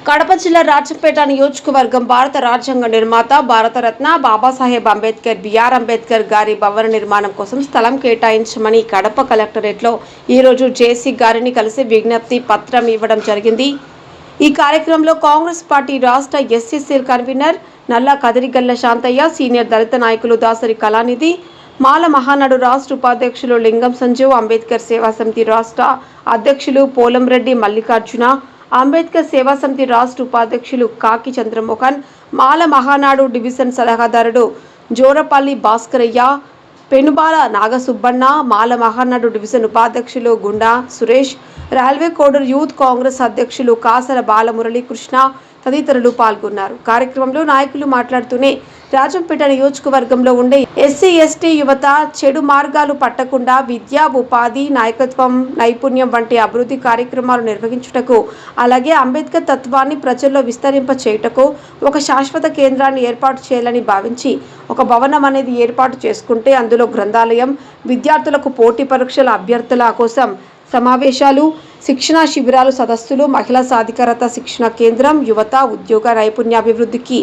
కడప జిల్లా రాజంపేట నియోజకవర్గం భారత రాజ్యాంగ నిర్మాత భారతరత్న బాబాసాహెబ్ అంబేద్కర్ బిఆర్ అంబేద్కర్ గారి భవన నిర్మాణం కోసం స్థలం కేటాయించమని కడప కలెక్టరేట్లో ఈరోజు జేసీ గారిని కలిసి విజ్ఞప్తి పత్రం ఇవ్వడం జరిగింది. ఈ కార్యక్రమంలో కాంగ్రెస్ పార్టీ రాష్ట్ర ఎస్సీ కన్వీనర్ నల్లా కదిరిగల్ల శాంతయ్య, సీనియర్ దళిత నాయకులు దాసరి కళానిధి, మాల మహానాడు రాష్ట్ర ఉపాధ్యక్షులు లింగం సంజీవ్, అంబేద్కర్ సేవా సమితి రాష్ట్ర అధ్యక్షులు పోలంరెడ్డి మల్లికార్జున, అంబేద్కర్ సేవా సమితి రాష్ట్ర ఉపాధ్యక్షులు కాకి చంద్రమోహన్, మాల మహానాడు డివిజన్ సలహాదారుడు జోరపల్లి భాస్కరయ్య, పెనుబాల నాగసుబ్బన్న, మాల మహానాడు డివిజన్ ఉపాధ్యక్షులు గుండా సురేష్, రైల్వే కోడూరు యూత్ కాంగ్రెస్ అధ్యక్షులు కాసల బాలమురళీకృష్ణ తదితరులు పాల్గొన్నారు. కార్యక్రమంలో నాయకులు మాట్లాడుతూనే రాజంపేట నియోజకవర్గంలో ఉండే ఎస్సీ ఎస్టీ యువత చెడు మార్గాలు పట్టకుండా విద్యా, ఉపాధి, నాయకత్వం, నైపుణ్యం వంటి అభివృద్ధి కార్యక్రమాలు నిర్వహించుటకు, అలాగే అంబేద్కర్ తత్వాన్ని ప్రజల్లో విస్తరింప చేయుటకు ఒక శాశ్వత కేంద్రాన్ని ఏర్పాటు చేయాలని భావించి ఒక భవనం అనేది ఏర్పాటు చేసుకుంటే అందులో గ్రంథాలయం, విద్యార్థులకు పోటీ పరీక్షల అభ్యర్థుల కోసం సమావేశాలు, శిక్షణా శిబిరాలు, సదస్సులు, మహిళా సాధికారత శిక్షణ కేంద్రం, యువత ఉద్యోగ నైపుణ్యాభివృద్ధికి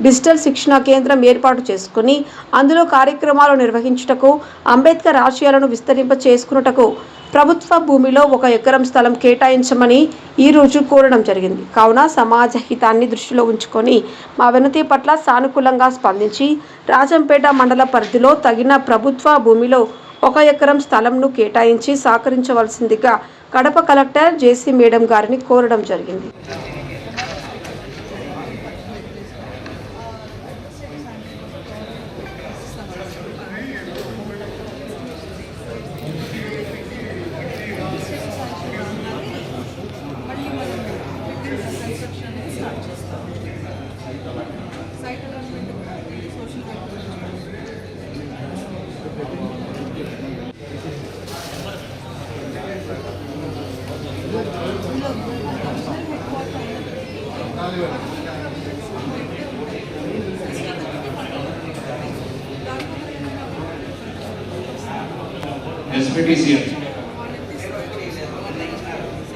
డిజిటల్ శిక్షణా కేంద్రం ఏర్పాటు చేసుకుని అందులో కార్యక్రమాలు నిర్వహించుటకు, అంబేద్కర్ ఆశయాలను విస్తరింప చేసుకున్నటకు ప్రభుత్వ భూమిలో 1 ఎకరం స్థలం కేటాయించమని ఈరోజు కోరడం జరిగింది. కావున సమాజ హితాన్ని దృష్టిలో ఉంచుకొని మా వినతి పట్ల సానుకూలంగా స్పందించి రాజంపేట మండల పరిధిలో తగిన ప్రభుత్వ భూమిలో 1 ఎకరం స్థలంను కేటాయించి సహకరించవలసిందిగా కడప కలెక్టర్ జేసీ మేడం గారిని కోరడం జరిగింది. SPTCL